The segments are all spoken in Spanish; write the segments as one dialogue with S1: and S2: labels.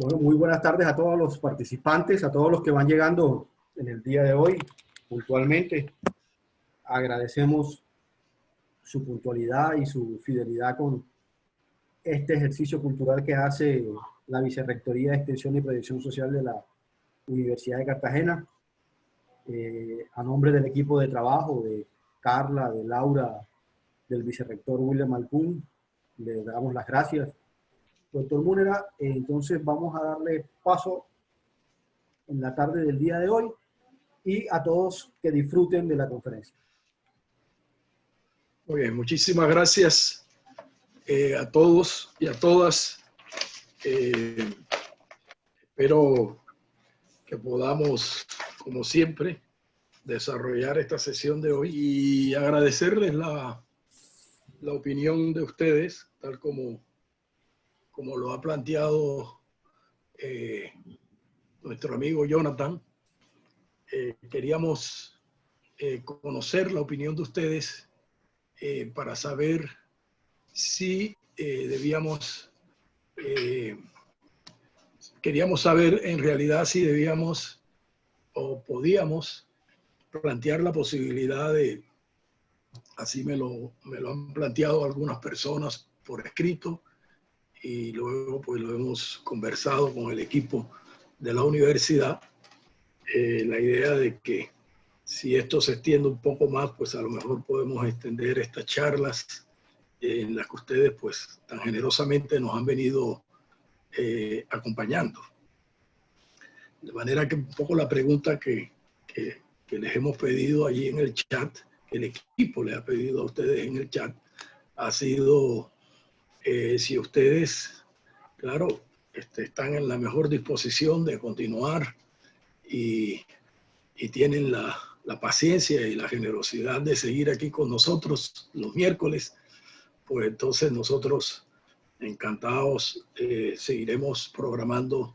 S1: Bueno, muy buenas tardes a todos los participantes, a todos los que van llegando en el día de hoy puntualmente. Agradecemos su puntualidad y su fidelidad con este ejercicio cultural que hace la Vicerrectoría de Extensión y Proyección Social de la Universidad de Cartagena. A nombre del equipo de trabajo de Carla, de Laura, del vicerrector William Alcún, le damos las gracias. Doctor Múnera, entonces vamos a darle paso en la tarde del día de hoy y a todos que disfruten de la conferencia.
S2: Muy bien, muchísimas gracias a todos y a todas. Espero que podamos, como siempre, desarrollar esta sesión de hoy y agradecerles la opinión de ustedes, tal como lo ha planteado nuestro amigo Jonathan. Queríamos conocer la opinión de ustedes para saber si queríamos saber en realidad si debíamos o podíamos plantear la posibilidad de, así me lo han planteado algunas personas por escrito, y luego pues lo hemos conversado con el equipo de la universidad, la idea de que si esto se extiende un poco más, pues a lo mejor podemos extender estas charlas en las que ustedes pues tan generosamente nos han venido acompañando. De manera que un poco la pregunta que les hemos pedido allí en el chat, el equipo les ha pedido a ustedes en el chat, ha sido si ustedes, claro, están en la mejor disposición de continuar y tienen la paciencia y la generosidad de seguir aquí con nosotros los miércoles, pues entonces nosotros encantados seguiremos programando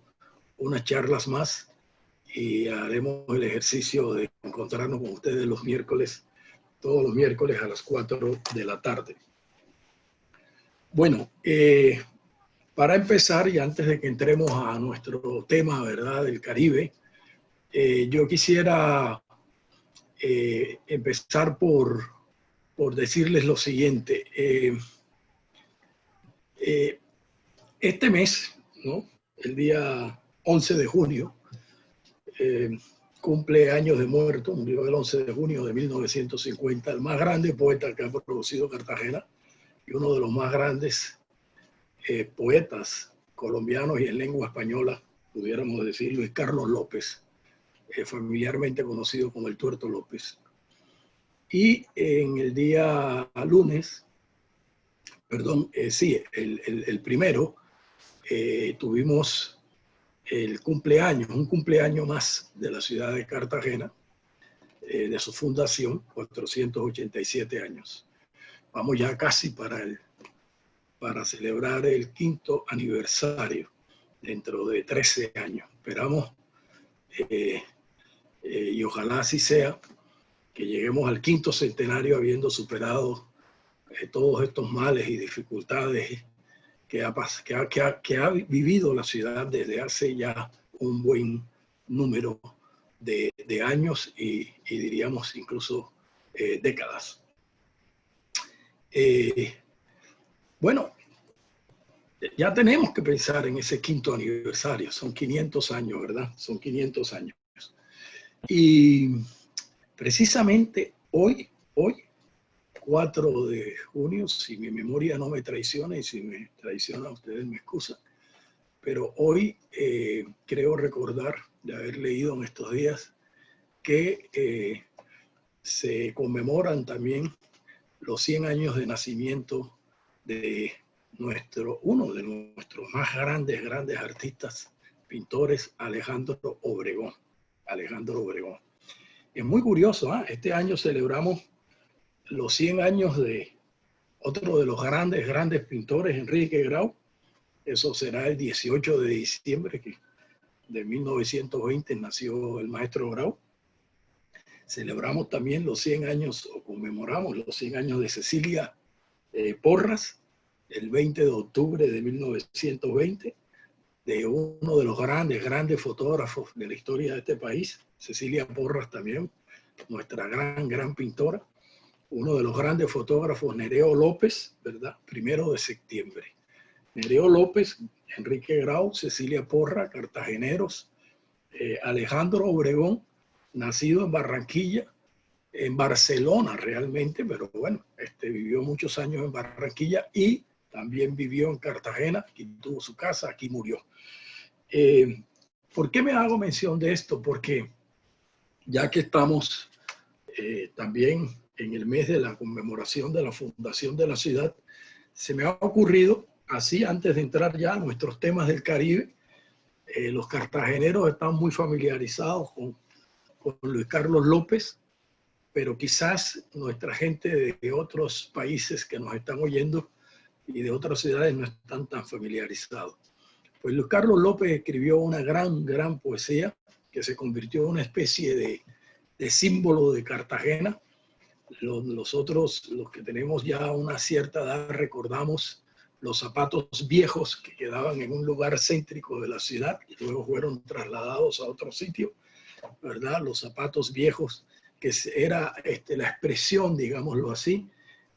S2: unas charlas más y haremos el ejercicio de encontrarnos con ustedes los miércoles, todos los miércoles a las 4 de la tarde. Bueno, para empezar, y antes de que entremos a nuestro tema, ¿verdad?, del Caribe, yo quisiera empezar por decirles lo siguiente. Este mes, ¿no?, el día 11 de junio, cumple años de muerto, murió el 11 de junio de 1950, el más grande poeta que ha producido Cartagena y uno de los más grandes poetas colombianos y en lengua española, pudiéramos decir, Luis Carlos López, familiarmente conocido como el Tuerto López. Y en el día lunes, perdón, el primero, tuvimos el cumpleaños, un cumpleaños más de la ciudad de Cartagena, de su fundación, 487 años. Vamos ya casi para celebrar el 5º aniversario, dentro de 13 años. Esperamos, y ojalá así sea, que lleguemos al 5º centenario habiendo superado todos estos males y dificultades que ha vivido la ciudad desde hace ya un buen número de años y diríamos incluso décadas. Bueno, ya tenemos que pensar en ese 5º aniversario. Son 500 años, ¿verdad? Son 500 años. Y precisamente hoy, 4 de junio, si mi memoria no me traiciona, y si me traiciona ustedes me excusan, pero hoy creo recordar de haber leído en estos días que se conmemoran también los 100 años de nacimiento de uno de nuestros más grandes artistas, pintores, Alejandro Obregón. Es muy curioso, ¿eh? Este año celebramos los 100 años de otro de los grandes pintores, Enrique Grau. Eso será el 18 de diciembre de 1920 nació el maestro Grau. Celebramos también los 100 años, o conmemoramos los 100 años de Cecilia Porras, el 20 de octubre de 1920. de uno de los grandes fotógrafos de la historia de este país, Cecilia Porras también, nuestra gran pintora, uno de los grandes fotógrafos, Nereo López, ¿verdad? 1 de septiembre. Nereo López, Enrique Grau, Cecilia Porras, cartageneros, Alejandro Obregón, nacido en Barranquilla, en Barcelona realmente, pero bueno, vivió muchos años en Barranquilla y también vivió en Cartagena, aquí tuvo su casa, aquí murió. ¿Por qué me hago mención de esto? Porque ya que estamos también en el mes de la conmemoración de la fundación de la ciudad, se me ha ocurrido, así antes de entrar ya a nuestros temas del Caribe, los cartageneros están muy familiarizados con Luis Carlos López, pero quizás nuestra gente de otros países que nos están oyendo y de otras ciudades no están tan familiarizados. Pues Luis Carlos López escribió una gran poesía que se convirtió en una especie de símbolo de Cartagena. Los que tenemos ya una cierta edad, recordamos los zapatos viejos que quedaban en un lugar céntrico de la ciudad y luego fueron trasladados a otro sitio, ¿verdad? Los zapatos viejos, que era la expresión, digámoslo así,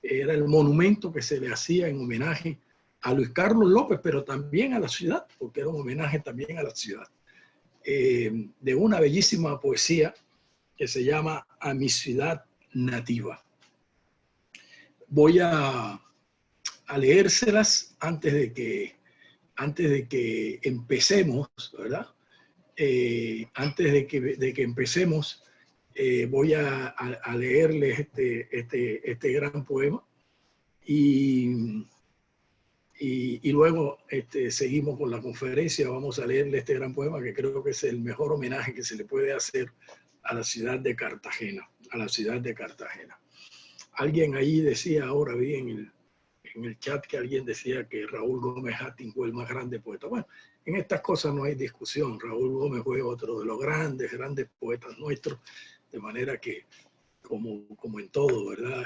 S2: era el monumento que se le hacía en homenaje a Luis Carlos López, pero también a la ciudad, porque era un homenaje también a la ciudad, de una bellísima poesía que se llama A mi ciudad nativa. Voy a leérselas antes de que empecemos, ¿verdad? Antes de que empecemos, voy a leerles este gran poema y luego seguimos con la conferencia. Vamos a leerle este gran poema que creo que es el mejor homenaje que se le puede hacer a la ciudad de Cartagena, Alguien ahí decía, ahora vi en el chat que alguien decía que Raúl Gómez Hattin fue el más grande poeta. Bueno, en estas cosas no hay discusión. Raúl Gómez fue otro de los grandes poetas nuestros, de manera que, como en todo, ¿verdad?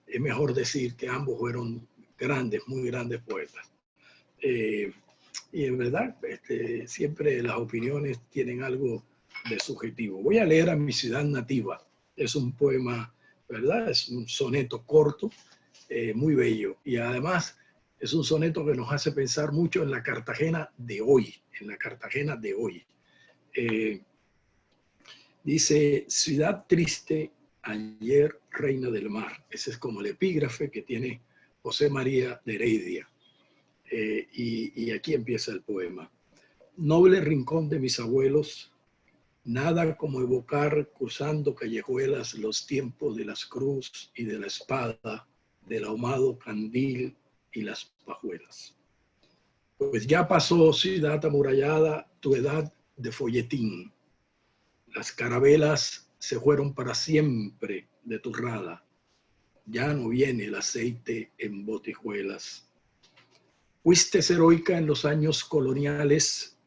S2: Es mejor decir que ambos fueron muy grandes poetas. Y en verdad, siempre las opiniones tienen algo de subjetivo. Voy a leer A mi ciudad nativa. Es un poema, ¿verdad? Es un soneto corto, muy bello. Y además es un soneto que nos hace pensar mucho en la Cartagena de hoy. Dice, ciudad triste, ayer reina del mar. Ese es como el epígrafe que tiene José María de Heredia. Y aquí empieza el poema. Noble rincón de mis abuelos, nada como evocar cruzando callejuelas los tiempos de las cruz y de la espada, del ahumado candil y las pajuelas. Pues ya pasó, ciudad amurallada, tu edad de folletín. Las carabelas se fueron para siempre de tu rada. Ya no viene el aceite en botijuelas. Fuiste heroica en los años coloniales,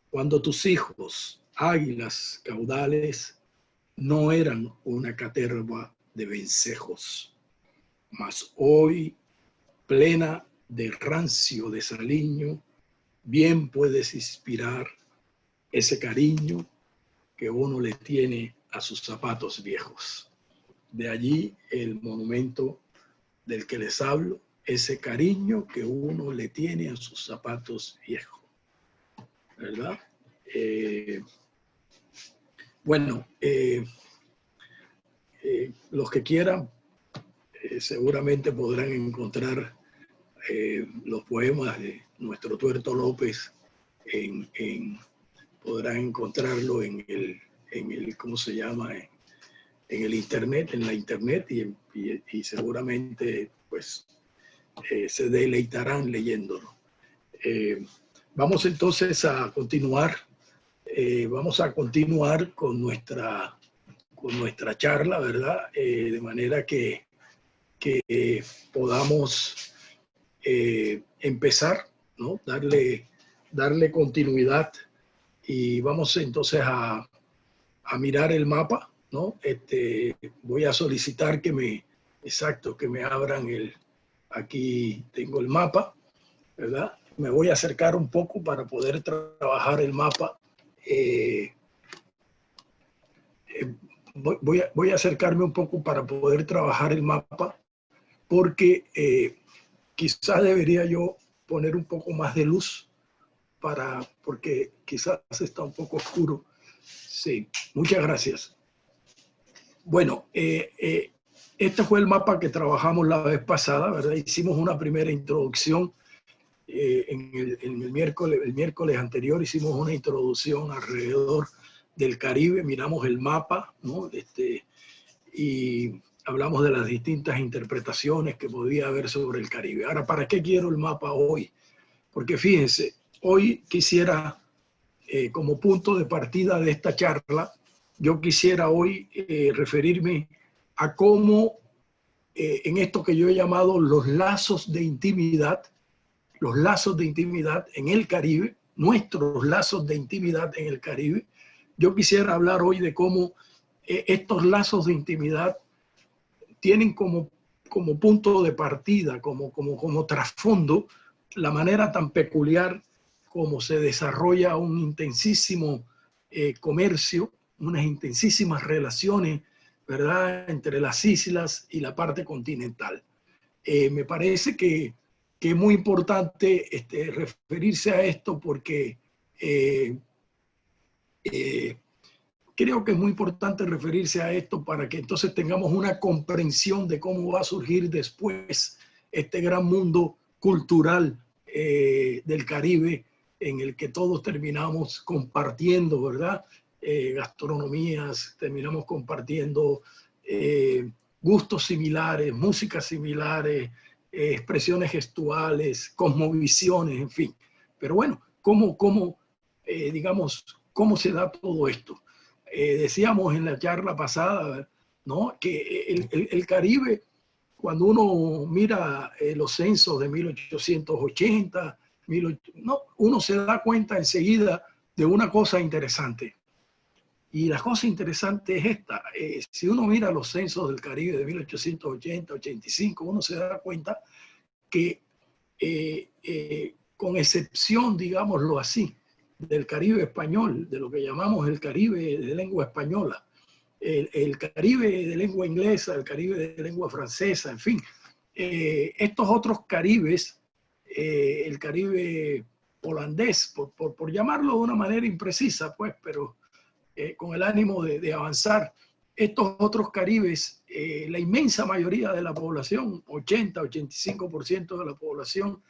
S2: cuando tus hijos, águilas caudales, no eran una caterva de vencejos. Mas hoy, plena de rancio desaliño, bien puedes inspirar ese cariño que uno le tiene a sus zapatos viejos. De allí el monumento del que les hablo, ese cariño que uno le tiene a sus zapatos viejos, ¿verdad? Los que quieran seguramente podrán encontrar los poemas de nuestro Tuerto López podrán encontrarlo en el ¿cómo se llama? En el internet, en la internet y seguramente pues se deleitarán leyéndolo. Vamos entonces a continuar. Vamos a continuar con nuestra charla, ¿verdad? De manera que podamos empezar, ¿no? Darle continuidad y vamos entonces a mirar el mapa, ¿no? Voy a solicitar que me abran aquí tengo el mapa, ¿verdad? me voy a acercar un poco para poder trabajar el mapa. Voy a acercarme un poco para poder trabajar el mapa, porque quizás debería yo poner un poco más de luz, porque quizás está un poco oscuro. Sí, muchas gracias. Bueno, este fue el mapa que trabajamos la vez pasada, ¿verdad? Hicimos una primera introducción. En el miércoles anterior hicimos una introducción alrededor del Caribe, miramos el mapa, ¿no? Y hablamos de las distintas interpretaciones que podía haber sobre el Caribe. Ahora, ¿para qué quiero el mapa hoy? Porque fíjense, hoy quisiera, como punto de partida de esta charla, yo quisiera hoy referirme a cómo en esto que yo he llamado los lazos de intimidad en el Caribe, nuestros lazos de intimidad en el Caribe. Yo quisiera hablar hoy de cómo estos lazos de intimidad tienen como punto de partida, como trasfondo, la manera tan peculiar como se desarrolla un intensísimo comercio, unas intensísimas relaciones, ¿verdad?, entre las islas y la parte continental. Me parece que es muy importante referirse a esto porque creo que es muy importante referirse a esto para que entonces tengamos una comprensión de cómo va a surgir después este gran mundo cultural del Caribe en el que todos terminamos compartiendo, ¿verdad? Gastronomías, terminamos compartiendo gustos similares, músicas similares, expresiones gestuales, cosmovisiones, en fin. Pero bueno, digamos, ¿cómo se da todo esto? Decíamos en la charla pasada, ¿no?, que el Caribe, cuando uno mira los censos de 1880, uno se da cuenta enseguida de una cosa interesante. Y la cosa interesante es esta. Si uno mira los censos del Caribe de 1880, 85, uno se da cuenta que, con excepción, digámoslo así, del Caribe español, de lo que llamamos el Caribe de lengua española, el Caribe de lengua inglesa, el Caribe de lengua francesa, en fin, estos otros Caribes, el Caribe holandés, por llamarlo de una manera imprecisa, pues, pero con el ánimo de avanzar, estos otros Caribes, la inmensa mayoría de la población, 80-85% de la población,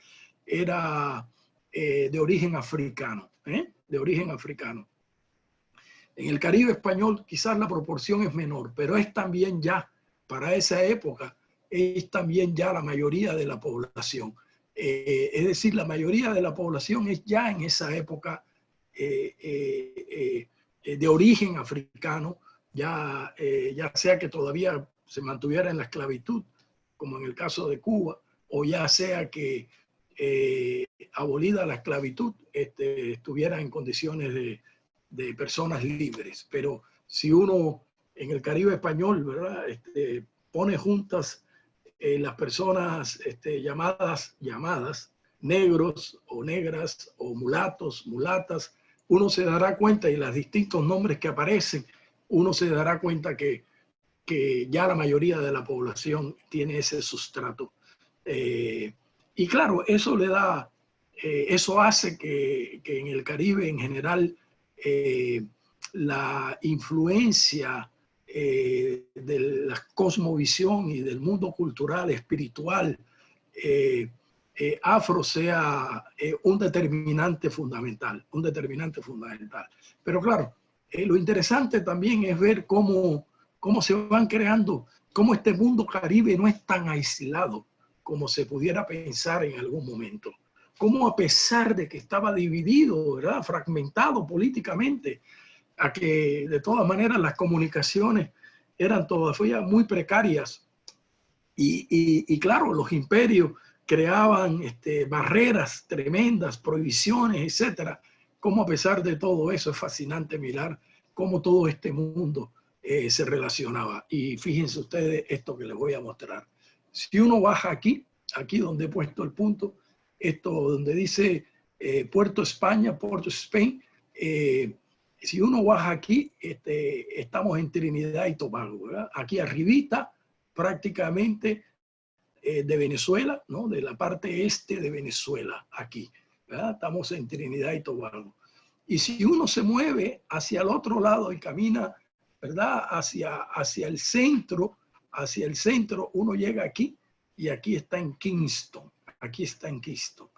S2: era de origen africano, de origen africano. En el Caribe español quizás la proporción es menor, pero es también ya, para esa época, es también ya la mayoría de la población. Es decir, la mayoría de la población es ya en esa época de origen africano, ya sea que todavía se mantuviera en la esclavitud, como en el caso de Cuba, o ya sea que abolida la esclavitud, estuviera en condiciones de personas libres. Pero si uno en el Caribe español, ¿verdad?, pone juntas las personas llamadas negros o negras o mulatos, mulatas, uno se dará cuenta, y los distintos nombres que aparecen, uno se dará cuenta que ya la mayoría de la población tiene ese sustrato. Y claro, eso le da, eso hace que en el Caribe en general la influencia de la cosmovisión y del mundo cultural, espiritual, afro sea un determinante fundamental, Pero claro, lo interesante también es ver cómo se van creando, cómo este mundo caribe no es tan aislado como se pudiera pensar en algún momento. Cómo, a pesar de que estaba dividido, ¿verdad?, fragmentado políticamente, a que de todas maneras las comunicaciones eran todavía muy precarias y claro, los imperios creaban barreras tremendas, prohibiciones, etcétera. Cómo, a pesar de todo eso, es fascinante mirar cómo todo este mundo se relacionaba. Y fíjense ustedes esto que les voy a mostrar. Si uno baja aquí donde he puesto el punto, esto donde dice Puerto España, Puerto Spain. Si uno baja aquí, estamos en Trinidad y Tobago, ¿verdad? Aquí arribita, prácticamente de Venezuela, ¿no? De la parte este de Venezuela, aquí, ¿verdad? Estamos en Trinidad y Tobago. Y si uno se mueve hacia el otro lado y camina, ¿verdad? Hacia el centro, uno llega aquí y aquí está en Kingston. Aquí está en Kingston.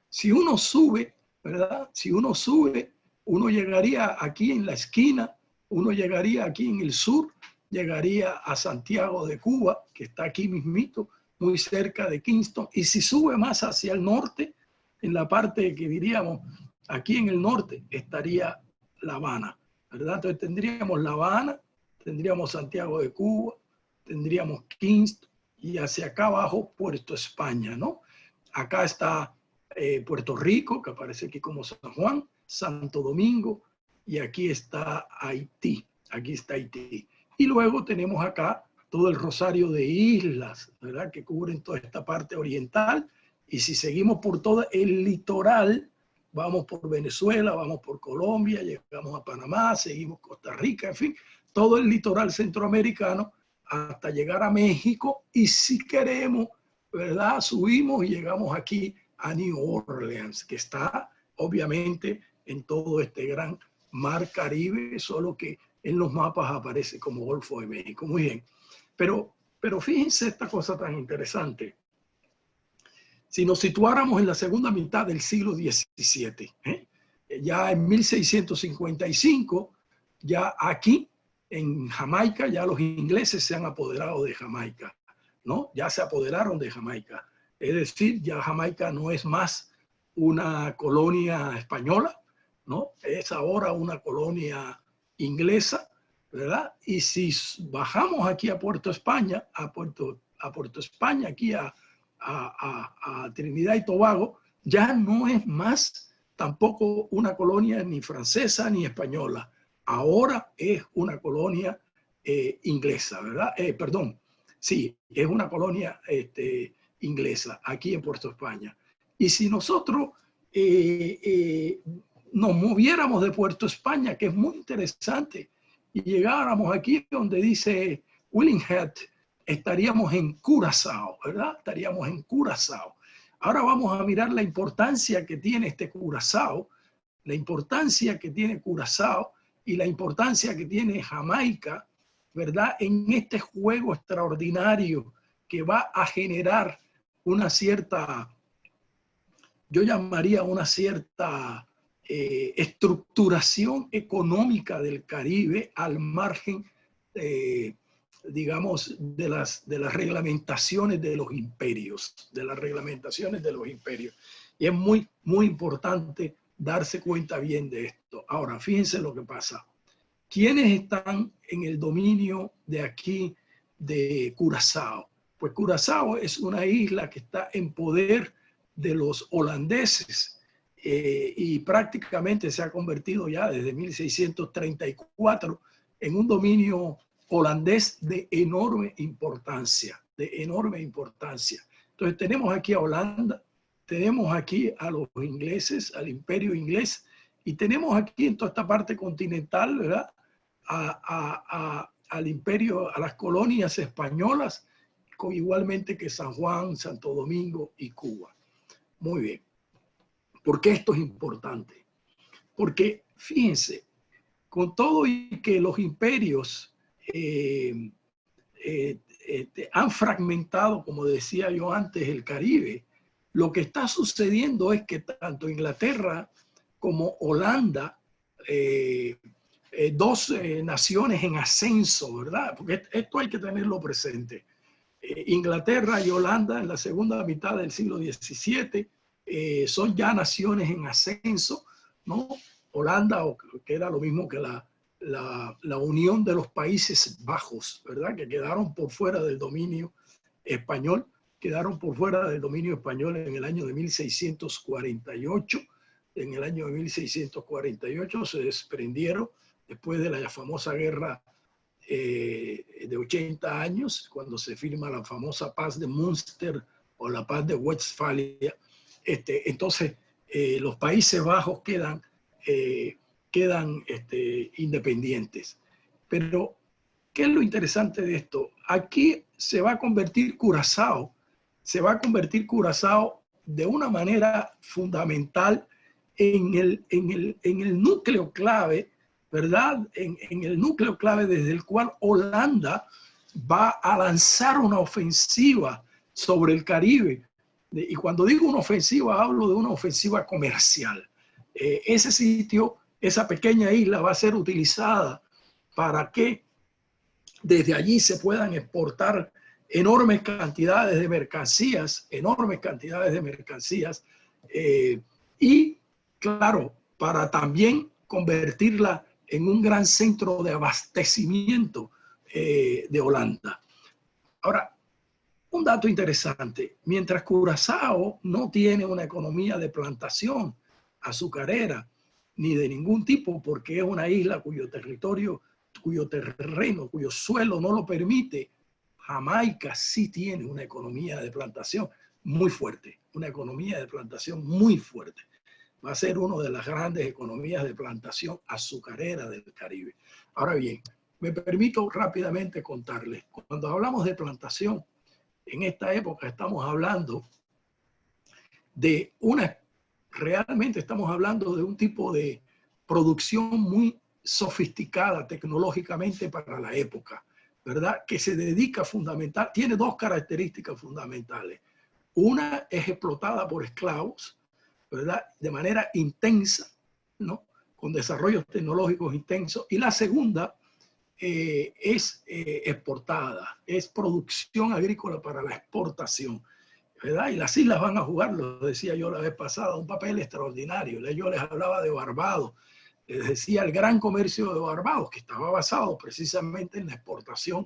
S2: Si uno sube, ¿verdad? Si uno sube, uno llegaría aquí en la esquina, uno llegaría aquí en el sur, llegaría a Santiago de Cuba, que está aquí mismito, muy cerca de Kingston. Y si sube más hacia el norte, en la parte que diríamos aquí en el norte, estaría La Habana, ¿verdad? Entonces tendríamos La Habana, tendríamos Santiago de Cuba, tendríamos Kingston y hacia acá abajo Puerto España, ¿no? Acá está Puerto Rico, que aparece aquí como San Juan, Santo Domingo, y aquí está Haití. Aquí está Haití. Y luego tenemos acá todo el rosario de islas, ¿verdad? Que cubren toda esta parte oriental. Y si seguimos por todo el litoral, vamos por Venezuela, vamos por Colombia, llegamos a Panamá, seguimos Costa Rica, en fin, todo el litoral centroamericano hasta llegar a México. Y si queremos, ¿verdad? Subimos y llegamos aquí a New Orleans, que está obviamente en todo este gran mar Caribe, solo que en los mapas aparece como Golfo de México. Muy bien. Pero fíjense esta cosa tan interesante. Si nos situáramos en la segunda mitad del siglo XVII, ya en 1655, ya aquí en Jamaica, ya los ingleses se han apoderado de Jamaica, ¿no? Ya se apoderaron de Jamaica. Es decir, ya Jamaica no es más una colonia española, ¿no? Es ahora una colonia inglesa, ¿verdad? Y si bajamos aquí a Puerto España, a Puerto España, aquí a Trinidad y Tobago, ya no es más tampoco una colonia ni francesa ni española. Ahora es una colonia inglesa, ¿verdad? Perdón, sí, es una colonia inglesa aquí en Puerto España. Y si nosotros nos moviéramos de Puerto España, que es muy interesante, y llegáramos aquí donde dice Willinghead, estaríamos en Curazao, ¿verdad? Estaríamos en Curazao. Ahora vamos a mirar la importancia que tiene este Curazao, la importancia que tiene Curazao y la importancia que tiene Jamaica, ¿verdad? En este juego extraordinario que va a generar una cierta, yo llamaría una cierta estructuración económica del Caribe al margen, digamos, de las reglamentaciones de los imperios, Y es muy, muy importante darse cuenta bien de esto. Ahora, fíjense lo que pasa. ¿Quiénes están en el dominio de aquí de Curazao? Pues Curazao es una isla que está en poder de los holandeses y prácticamente se ha convertido ya desde 1634 en un dominio holandés de enorme importancia, Entonces tenemos aquí a Holanda, tenemos aquí a los ingleses, al imperio inglés, y tenemos aquí en toda esta parte continental, ¿verdad? Al imperio, a las colonias españolas, igualmente que San Juan, Santo Domingo y Cuba. Muy bien. ¿Por qué esto es importante? Porque, fíjense, con todo y que los imperios han fragmentado, como decía yo antes, el Caribe, lo que está sucediendo es que tanto Inglaterra como Holanda, dos naciones en ascenso, ¿verdad? Porque esto hay que tenerlo presente. Inglaterra y Holanda en la segunda mitad del siglo XVII son ya naciones en ascenso, ¿no? Holanda, que era lo mismo que la unión de los Países Bajos, ¿verdad? Que quedaron por fuera del dominio español, en el año de 1648. En el año de 1648 se desprendieron después de la famosa guerra de 80 años, cuando se firma la famosa paz de Münster o la paz de Westfalia. Entonces, los Países Bajos quedan independientes. Pero, ¿qué es lo interesante de esto? Aquí se va a convertir Curazao de una manera fundamental en el núcleo clave, ¿verdad? En el núcleo clave desde el cual Holanda va a lanzar una ofensiva sobre el Caribe. Y cuando digo una ofensiva, hablo de una ofensiva comercial. Ese sitio, esa pequeña isla va a ser utilizada para que desde allí se puedan exportar enormes cantidades de mercancías, y claro, para también convertirla en un gran centro de abastecimiento de Holanda. Ahora, un dato interesante, mientras Curazao no tiene una economía de plantación azucarera ni de ningún tipo, porque es una isla cuyo territorio, cuyo terreno, cuyo suelo no lo permite, Jamaica sí tiene una economía de plantación muy fuerte, una economía de plantación muy fuerte. Va a ser una de las grandes economías de plantación azucarera del Caribe. Ahora bien, me permito rápidamente contarles, cuando hablamos de plantación, en esta época estamos hablando de realmente estamos hablando de un tipo de producción muy sofisticada tecnológicamente para la época, ¿verdad? Que se dedica tiene dos características fundamentales. Una es explotada por esclavos, ¿verdad? De manera intensa, ¿no? Con desarrollos tecnológicos intensos. Y la segunda es exportada, es producción agrícola para la exportación, ¿verdad? Y las islas van a jugar, lo decía yo la vez pasada, un papel extraordinario. Yo les hablaba de Barbados, les decía el gran comercio de Barbados, que estaba basado precisamente en la exportación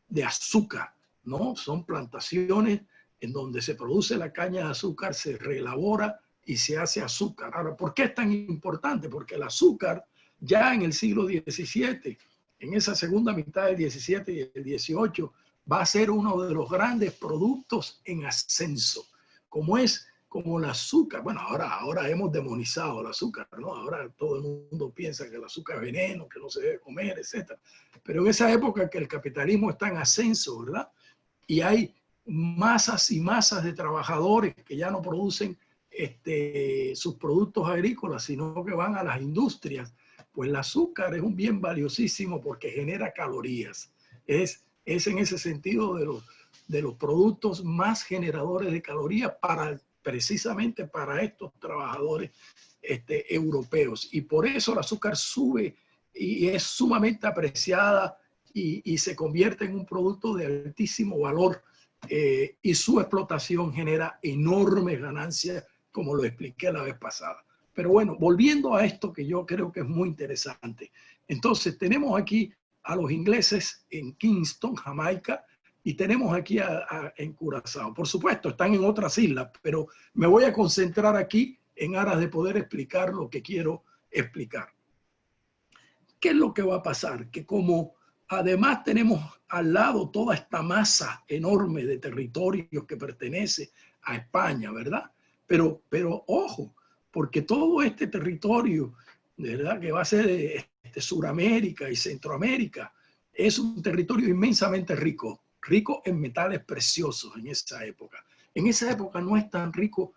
S2: de azúcar, ¿no? Son plantaciones en donde se produce la caña de azúcar, se reelabora y se hace azúcar. Ahora, ¿por qué es tan importante? Porque el azúcar ya en el siglo XVII, en esa segunda mitad del 17 y el 18, va a ser uno de los grandes productos en ascenso, como el azúcar. Bueno, ahora hemos demonizado el azúcar, ¿no? Ahora todo el mundo piensa que el azúcar es veneno, que no se debe comer, etc. Pero en esa época que el capitalismo está en ascenso, ¿verdad? Y hay masas y masas de trabajadores que ya no producen sus productos agrícolas, sino que van a las industrias, pues el azúcar es un bien valiosísimo porque genera calorías. Es en ese sentido de los productos más generadores de calorías precisamente para estos trabajadores europeos. Y por eso el azúcar sube y es sumamente apreciada y se convierte en un producto de altísimo valor, y su explotación genera enormes ganancias, como lo expliqué la vez pasada. Pero bueno, volviendo a esto que yo creo que es muy interesante. Entonces, tenemos aquí a los ingleses en Kingston, Jamaica, y tenemos aquí en Curazao. Por supuesto, están en otras islas, pero me voy a concentrar aquí en aras de poder explicar lo que quiero explicar. ¿Qué es lo que va a pasar? Que como además tenemos al lado toda esta masa enorme de territorios que pertenece a España, ¿verdad? Pero ojo, porque todo este territorio, ¿verdad? Que va a ser de Suramérica y Centroamérica, es un territorio inmensamente rico en metales preciosos en esa época. En esa época no es tan rico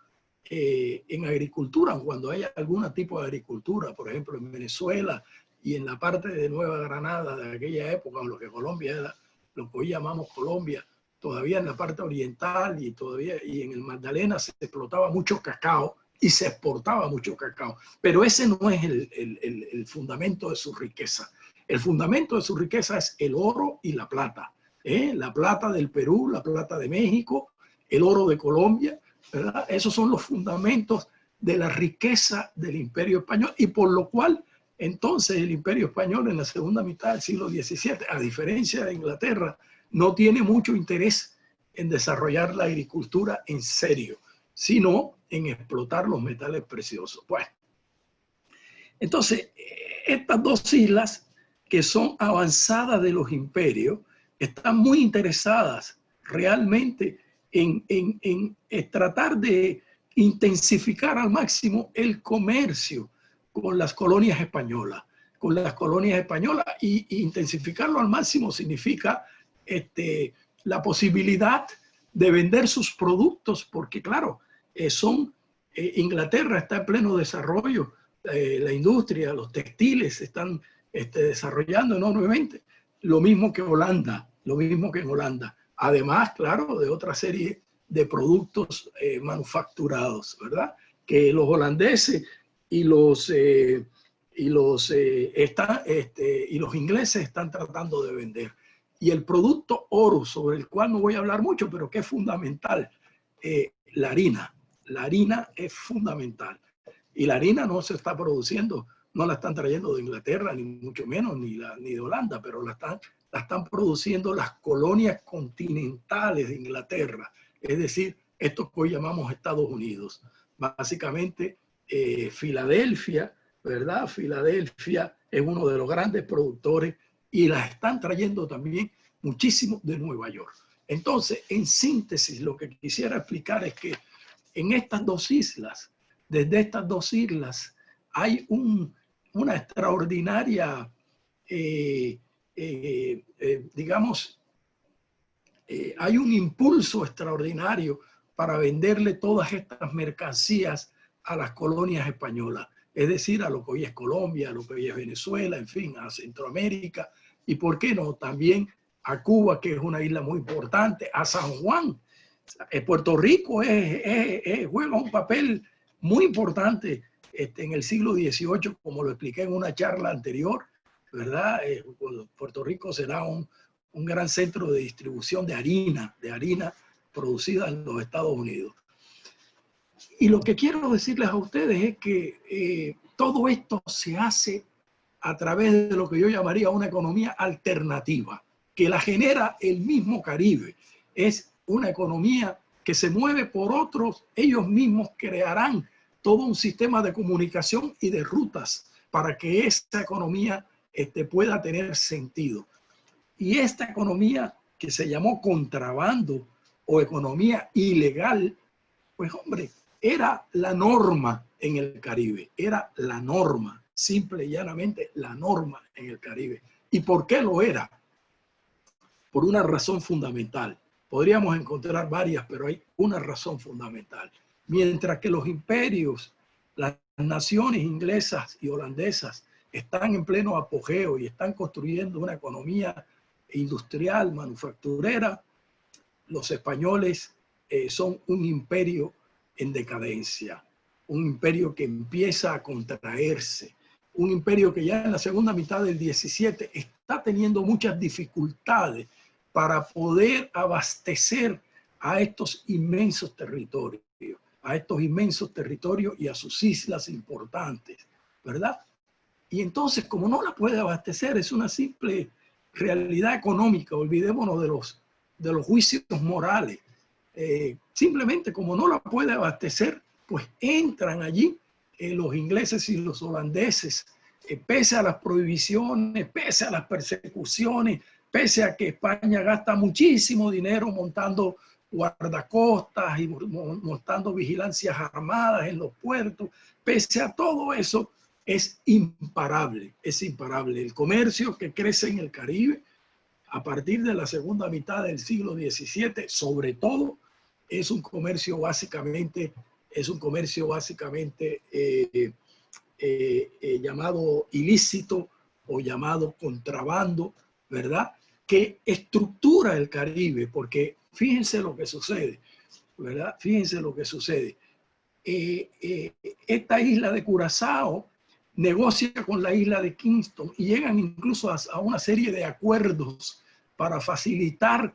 S2: en agricultura, cuando hay algún tipo de agricultura, por ejemplo en Venezuela y en la parte de Nueva Granada de aquella época, o lo que Colombia era, lo que hoy llamamos Colombia, todavía en la parte oriental y en el Magdalena se explotaba mucho cacao y se exportaba mucho cacao. Pero ese no es el fundamento de su riqueza. El fundamento de su riqueza es el oro y la plata. La plata del Perú, la plata de México, el oro de Colombia, ¿verdad? Esos son los fundamentos de la riqueza del Imperio Español, y por lo cual entonces el Imperio Español en la segunda mitad del siglo XVII, a diferencia de Inglaterra, no tiene mucho interés en desarrollar la agricultura en serio, sino en explotar los metales preciosos. Bueno, entonces estas dos islas que son avanzadas de los imperios están muy interesadas realmente en tratar de intensificar al máximo el comercio con las colonias españolas. Y intensificarlo al máximo significa la posibilidad de vender sus productos, porque claro, Inglaterra está en pleno desarrollo, la industria, los textiles se están desarrollando enormemente, lo mismo que en Holanda. Además, claro, de otra serie de productos manufacturados, ¿verdad? Que los holandeses y los ingleses están tratando de vender. Y el producto oro, sobre el cual no voy a hablar mucho, pero que es fundamental, la harina. La harina es fundamental. Y la harina no se está produciendo, no la están trayendo de Inglaterra, ni mucho menos, ni de Holanda, pero la están produciendo las colonias continentales de Inglaterra. Es decir, esto que hoy llamamos Estados Unidos. Básicamente, Filadelfia, ¿verdad? Filadelfia es uno de los grandes productores y las están trayendo también muchísimo de Nueva York. Entonces, en síntesis, lo que quisiera explicar es que en estas dos islas, desde estas dos islas, hay una extraordinaria, digamos, hay un impulso extraordinario para venderle todas estas mercancías a las colonias españolas, es decir, a lo que hoy es Colombia, a lo que hoy es Venezuela, en fin, a Centroamérica, y por qué no, también a Cuba, que es una isla muy importante, a San Juan. Puerto Rico juega un papel muy importante en el siglo XVIII, como lo expliqué en una charla anterior, ¿verdad? Puerto Rico será un gran centro de distribución de harina producida en los Estados Unidos. Y lo que quiero decirles a ustedes es que todo esto se hace a través de lo que yo llamaría una economía alternativa, que la genera el mismo Caribe. Es una economía que se mueve por otros, ellos mismos crearán todo un sistema de comunicación y de rutas para que esta economía pueda tener sentido. Y esta economía que se llamó contrabando o economía ilegal, pues hombre, era la norma en el Caribe, era la norma, simple y llanamente la norma en el Caribe. ¿Y por qué lo era? Por una razón fundamental. Podríamos encontrar varias, pero hay una razón fundamental. Mientras que los imperios, las naciones inglesas y holandesas están en pleno apogeo y están construyendo una economía industrial, manufacturera, los españoles son un imperio en decadencia, un imperio que empieza a contraerse, un imperio que ya en la segunda mitad del 17 está teniendo muchas dificultades para poder abastecer a estos inmensos territorios, y a sus islas importantes, ¿verdad? Y entonces, como no la puede abastecer, es una simple realidad económica, olvidémonos de los juicios morales. Simplemente como no la puede abastecer, pues entran allí los ingleses y los holandeses, pese a las prohibiciones, pese a las persecuciones, pese a que España gasta muchísimo dinero montando guardacostas y montando vigilancias armadas en los puertos, pese a todo eso, es imparable, es imparable. El comercio que crece en el Caribe a partir de la segunda mitad del siglo XVII, sobre todo, es un comercio básicamente llamado ilícito o llamado contrabando, ¿verdad? Que estructura el Caribe, porque fíjense lo que sucede, ¿verdad? Fíjense lo que sucede. Esta isla de Curazao negocia con la isla de Kingston y llegan incluso a una serie de acuerdos para facilitar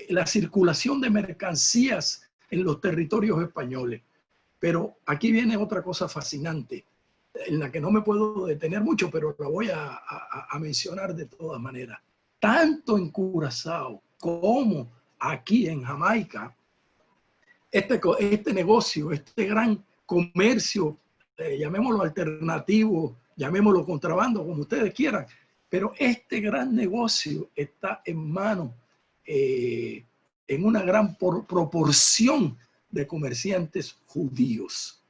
S2: la circulación de mercancías en los territorios españoles. Pero aquí viene otra cosa fascinante, en la que no me puedo detener mucho, pero la voy a mencionar de todas maneras. Tanto en Curazao como aquí en Jamaica, este negocio, este gran comercio, llamémoslo alternativo, llamémoslo contrabando, como ustedes quieran, pero este gran negocio está en manos en una gran proporción de comerciantes judíos,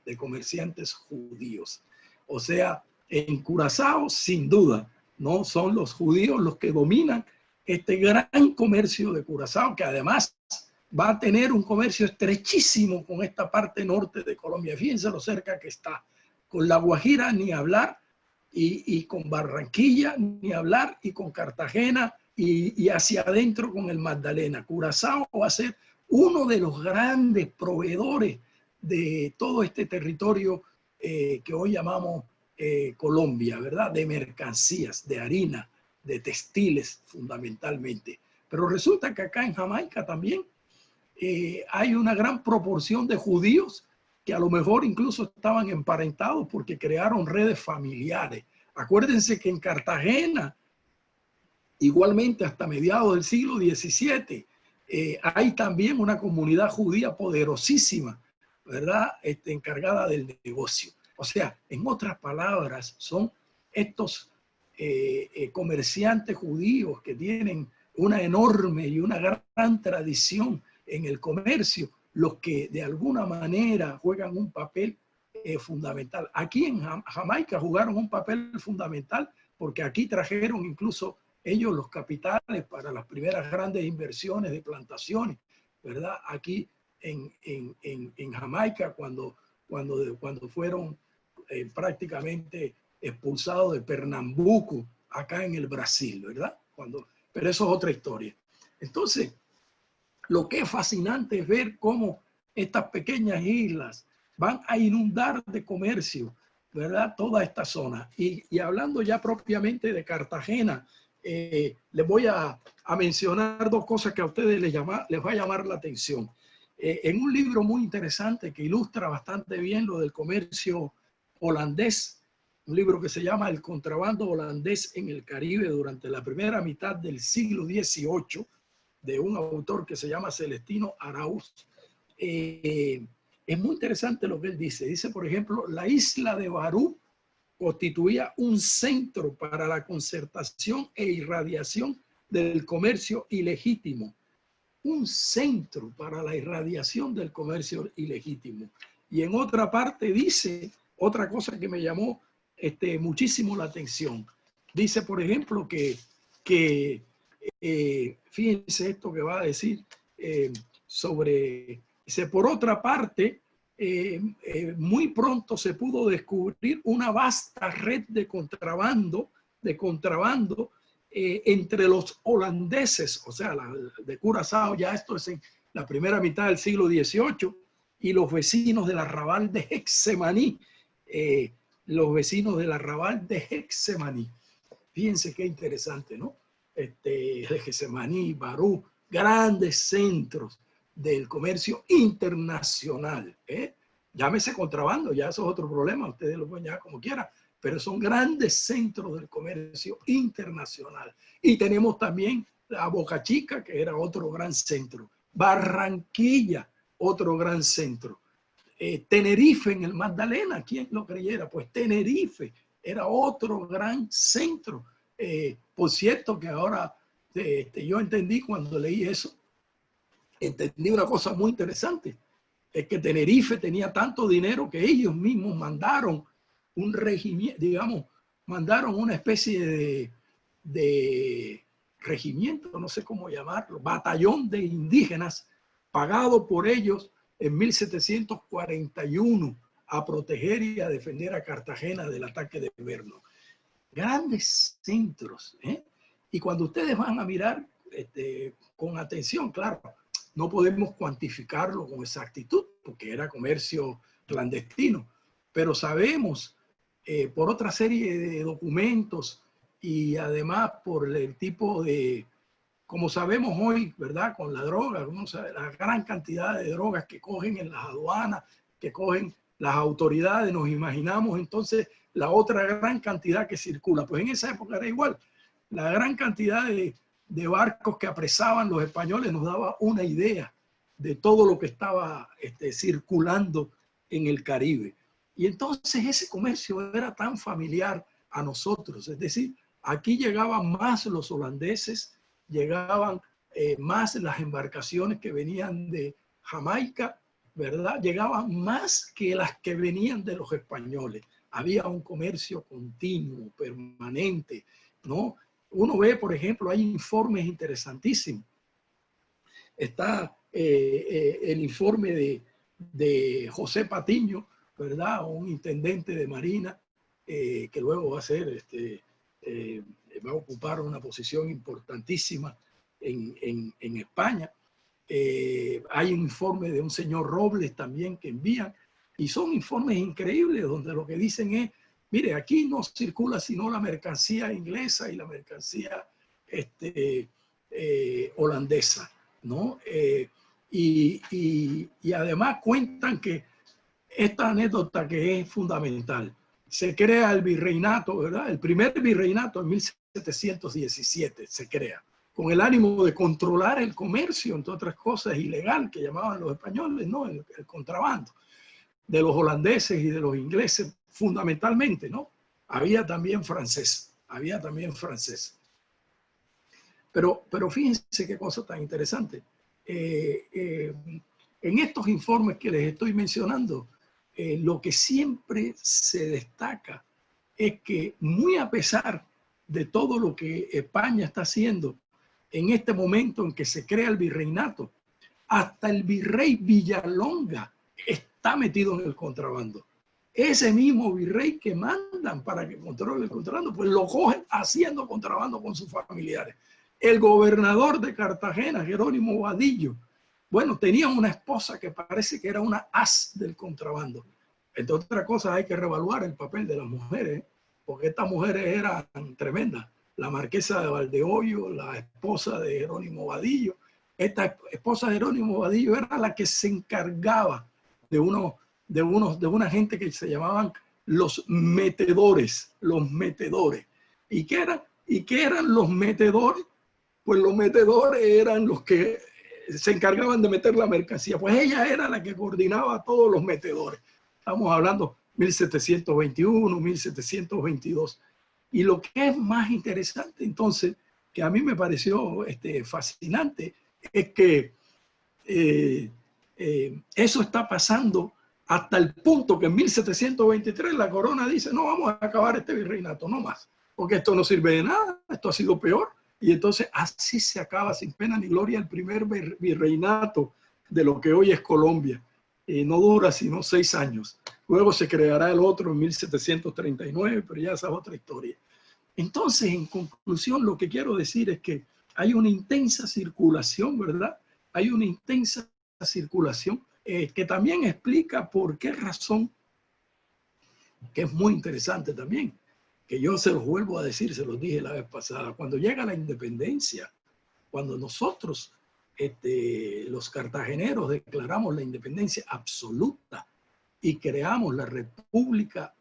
S2: O sea, en Curazao, sin duda, no son los judíos los que dominan este gran comercio de Curazao, que además va a tener un comercio estrechísimo con esta parte norte de Colombia. Fíjense lo cerca que está. Con La Guajira ni hablar, y con Barranquilla ni hablar, y con Cartagena, y hacia adentro con el Magdalena. Curazao va a ser uno de los grandes proveedores de todo este territorio que hoy llamamos Colombia, ¿verdad? De mercancías, de harina, de textiles fundamentalmente. Pero resulta que acá en Jamaica también hay una gran proporción de judíos que a lo mejor incluso estaban emparentados porque crearon redes familiares. Acuérdense que en Cartagena, igualmente hasta mediados del siglo XVII, hay también una comunidad judía poderosísima, ¿verdad? Encargada del negocio. O sea, en otras palabras, son estos comerciantes judíos que tienen una enorme y una gran tradición en el comercio, los que de alguna manera juegan un papel fundamental. Aquí en Jamaica jugaron un papel fundamental porque aquí trajeron incluso ellos los capitales para las primeras grandes inversiones de plantaciones, ¿verdad? Aquí en Jamaica cuando fueron prácticamente expulsados de Pernambuco, acá en el Brasil, ¿verdad? Pero eso es otra historia. Entonces, lo que es fascinante es ver cómo estas pequeñas islas van a inundar de comercio, ¿verdad? Toda esta zona. Y hablando ya propiamente de Cartagena, les voy a mencionar dos cosas que a ustedes les va a llamar la atención. En un libro muy interesante que ilustra bastante bien lo del comercio holandés, un libro que se llama El contrabando holandés en el Caribe durante la primera mitad del siglo XVIII, de un autor que se llama Celestino Arauz. Es muy interesante lo que él dice. Dice, por ejemplo, la isla de Barú constituía un centro para la concertación e irradiación del comercio ilegítimo. Un centro para la irradiación del comercio ilegítimo. Y en otra parte dice, otra cosa que me llamó muchísimo la atención. Dice, por ejemplo, que fíjense esto que va a decir dice, por otra parte, muy pronto se pudo descubrir una vasta red de contrabando entre los holandeses, o sea, de Curazao, ya esto es en la primera mitad del siglo XVIII, y los vecinos del arrabal de Hexemaní, Fíjense qué interesante, ¿no? De Hexemaní, Barú, grandes centros del comercio internacional. Llámese contrabando, ya eso es otro problema, ustedes lo pueden llamar como quieran, pero son grandes centros del comercio internacional. Y tenemos también a Boca Chica, que era otro gran centro. Barranquilla, otro gran centro. Tenerife en el Magdalena, ¿quién lo creyera? Pues Tenerife era otro gran centro. Por cierto que ahora yo entendí cuando leí eso, entendí una cosa muy interesante. Es que Tenerife tenía tanto dinero que ellos mismos mandaron un regimiento, digamos, mandaron una especie de regimiento, no sé cómo llamarlo, batallón de indígenas pagado por ellos en 1741 a proteger y a defender a Cartagena del ataque de Verno. Grandes centros, ¿eh? Y cuando ustedes van a mirar con atención, claro, no podemos cuantificarlo con exactitud porque era comercio clandestino, pero sabemos por otra serie de documentos y además por el tipo de, como sabemos hoy, ¿verdad? Con la droga, la gran cantidad de drogas que cogen en las aduanas, que cogen las autoridades, nos imaginamos entonces la otra gran cantidad que circula. Pues en esa época era igual. La gran cantidad de barcos que apresaban los españoles nos daba una idea de todo lo que estaba circulando en el Caribe. Y entonces ese comercio era tan familiar a nosotros. Es decir, aquí llegaban más los holandeses, llegaban más las embarcaciones que venían de Jamaica, ¿verdad? Llegaban más que las que venían de los españoles. Había un comercio continuo, permanente, ¿no? Uno ve, por ejemplo, hay informes interesantísimos. Está el informe de José Patiño, ¿verdad? Un intendente de Marina que luego va a ser, va a ocupar una posición importantísima en España. Hay un informe de un señor Robles también que envían, y son informes increíbles donde lo que dicen es, mire, aquí no circula sino la mercancía inglesa y la mercancía holandesa, ¿no? Y además cuentan que esta anécdota que es fundamental, se crea el virreinato, ¿verdad? El primer virreinato en 1717 se crea, con el ánimo de controlar el comercio, entre otras cosas, ilegal, que llamaban los españoles, ¿no? El contrabando de los holandeses y de los ingleses, fundamentalmente, ¿no? Había también francés. Pero fíjense qué cosa tan interesante. En estos informes que les estoy mencionando, lo que siempre se destaca es que, muy a pesar de todo lo que España está haciendo en este momento en que se crea el virreinato, hasta el virrey Villalonga está metido en el contrabando. Ese mismo virrey que mandan para que controle el contrabando, pues lo cogen haciendo contrabando con sus familiares. El gobernador de Cartagena, Jerónimo Vadillo, bueno, tenía una esposa que parece que era una as del contrabando. Entre otras cosas, hay que reevaluar el papel de las mujeres, porque estas mujeres eran tremendas. La marquesa de Valdehoyo, la esposa de Jerónimo Vadillo. Esta esposa de Jerónimo Vadillo era la que se encargaba de una gente que se llamaban los metedores. ¿Y qué eran los metedores? Pues los metedores eran los que se encargaban de meter la mercancía. Pues ella era la que coordinaba a todos los metedores. Estamos hablando 1721, 1722. Y lo que es más interesante, entonces, que a mí me pareció fascinante, es que eso está pasando hasta el punto que en 1723 la corona dice, no, vamos a acabar este virreinato, no más, porque esto no sirve de nada, esto ha sido peor. Y entonces así se acaba sin pena ni gloria el primer virreinato de lo que hoy es Colombia. No dura sino 6 años. Luego se creará el otro en 1739, pero ya esa es otra historia. Entonces, en conclusión, lo que quiero decir es que hay una intensa circulación, ¿verdad? Hay una intensa circulación que también explica por qué razón, que es muy interesante también, que yo se los vuelvo a decir, se los dije la vez pasada, cuando llega la independencia, cuando nosotros, los cartageneros, declaramos la independencia absoluta y creamos la República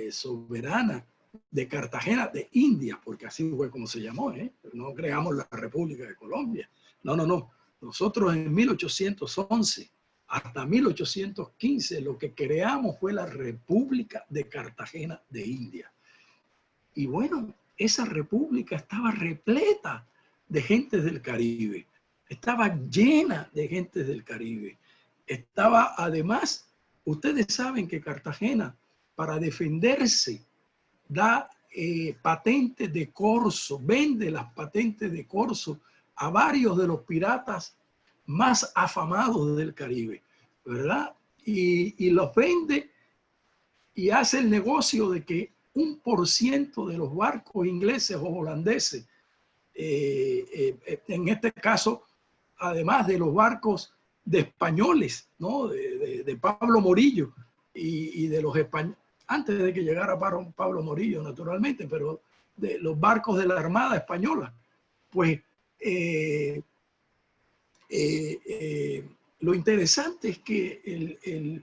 S2: Soberana de Cartagena de Indias, porque así fue como se llamó, no creamos la República de Colombia, no. Nosotros en 1811 hasta 1815 lo que creamos fue la República de Cartagena de Indias. Y bueno, esa república estaba repleta de gentes del Caribe, estaba llena de gentes del Caribe. Estaba además, ustedes saben que Cartagena, para defenderse, da patentes de corso, vende las patentes de corso a varios de los piratas más afamados del Caribe, ¿verdad? Y los vende y hace el negocio de que 1% de los barcos ingleses o holandeses, en este caso, además de los barcos de españoles, ¿no? de Pablo Morillo y de los españoles, antes de que llegara Pablo Morillo, naturalmente, pero de los barcos de la Armada Española, pues lo interesante es que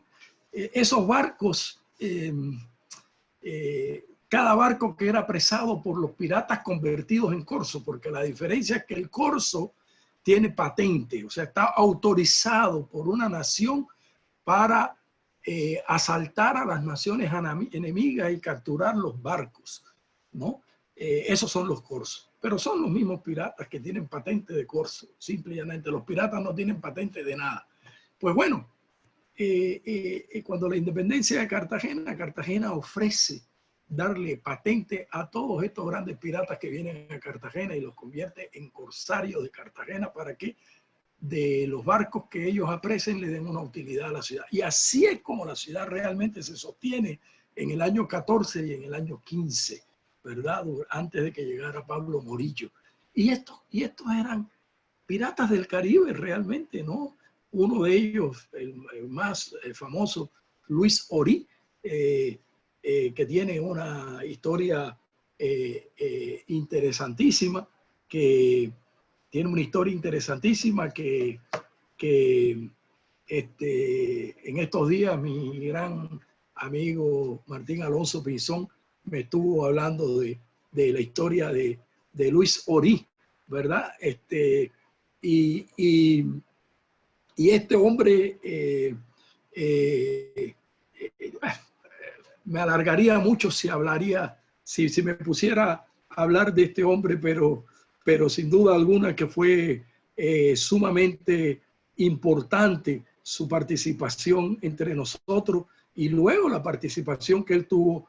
S2: esos barcos, cada barco que era apresado por los piratas convertidos en corso, porque la diferencia es que el corso tiene patente, o sea, está autorizado por una nación para asaltar a las naciones enemigas y capturar los barcos, ¿no? Esos son los corsos. Pero son los mismos piratas que tienen patente de corso. Simplemente los piratas no tienen patente de nada. Pues bueno, cuando la independencia de Cartagena, Cartagena ofrece darle patente a todos estos grandes piratas que vienen a Cartagena y los convierte en corsarios de Cartagena para que de los barcos que ellos apresen le den una utilidad a la ciudad. Y así es como la ciudad realmente se sostiene en el año 14 y en el año 15, ¿verdad? Antes de que llegara Pablo Morillo. Y estos eran piratas del Caribe realmente, ¿no? Uno de ellos, el más famoso, Luis Orí, que tiene una historia interesantísima, que en estos días mi gran amigo Martín Alonso Pinzón me estuvo hablando de la historia de Luis Orí, ¿verdad? Y este hombre me alargaría mucho si me pusiera a hablar de este hombre, pero sin duda alguna que fue sumamente importante su participación entre nosotros y luego la participación que él tuvo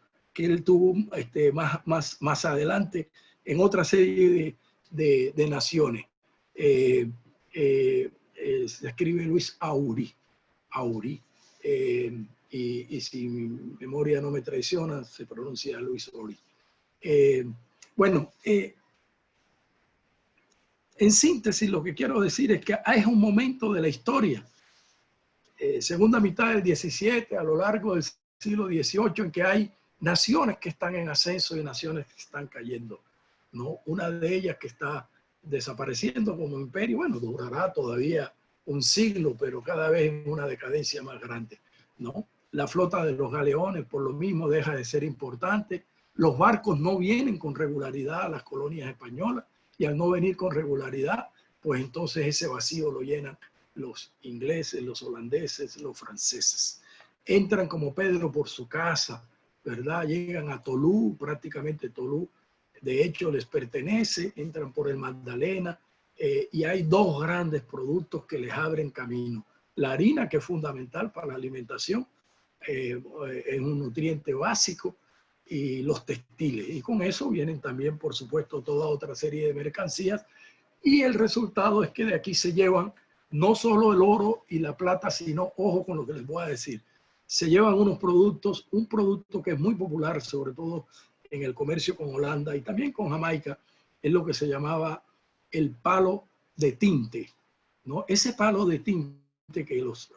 S2: más adelante en otra serie de naciones. Se escribe Luis Aurí. Y si mi memoria no me traiciona, se pronuncia Luis Orí. En síntesis, lo que quiero decir es que es un momento de la historia, segunda mitad del 17, a lo largo del siglo XVIII, en que hay naciones que están en ascenso y naciones que están cayendo, ¿no? Una de ellas que está desapareciendo como imperio, bueno, durará todavía un siglo, pero cada vez en una decadencia más grande, ¿no? La flota de los galeones, por lo mismo, deja de ser importante. Los barcos no vienen con regularidad a las colonias españolas, y al no venir con regularidad, pues entonces ese vacío lo llenan los ingleses, los holandeses, los franceses. Entran como Pedro por su casa, ¿verdad? Llegan a Tolú, prácticamente Tolú, de hecho les pertenece, entran por el Magdalena, y hay dos grandes productos que les abren camino. La harina, que es fundamental para la alimentación, es un nutriente básico, y los textiles. Y con eso vienen también, por supuesto, toda otra serie de mercancías. Y el resultado es que de aquí se llevan no solo el oro y la plata, sino, ojo con lo que les voy a decir, se llevan unos productos, un producto que es muy popular, sobre todo en el comercio con Holanda y también con Jamaica, es lo que se llamaba el palo de tinte, ¿no? Ese palo de tinte que los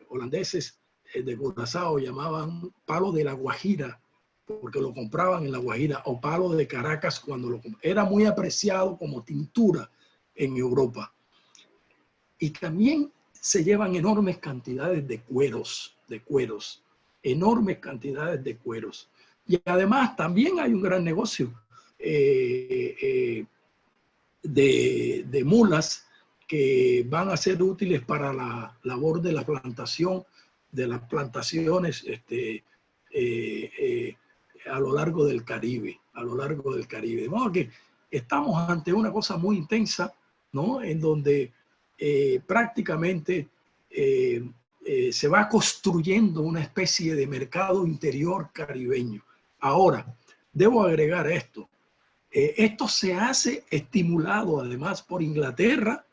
S2: holandeses de Curazao llamaban palo de la Guajira, porque lo compraban en la Guajira, o palo de Caracas cuando era muy apreciado como tintura en Europa. Y también se llevan enormes cantidades de cueros, enormes cantidades de cueros. Y además también hay un gran negocio de mulas que van a ser útiles para la labor de la plantación, de las plantaciones a lo largo del Caribe, De modo que estamos ante una cosa muy intensa, ¿no? En donde prácticamente se va construyendo una especie de mercado interior caribeño. Ahora, debo agregar esto. Esto se hace estimulado además por Inglaterra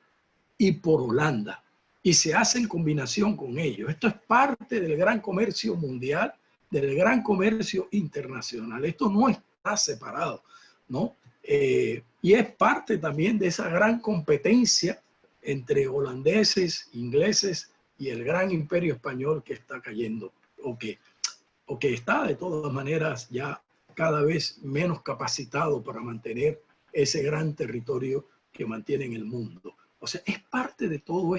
S2: y por Holanda, y se hace en combinación con ellos. Esto es parte del gran comercio mundial, del gran comercio internacional. Esto no está separado, ¿no? Y es parte también de esa gran competencia entre holandeses, ingleses y el gran imperio español que está cayendo, o que está de todas maneras ya cada vez menos capacitado para mantener ese gran territorio que mantiene en el mundo. O sea, es parte de todo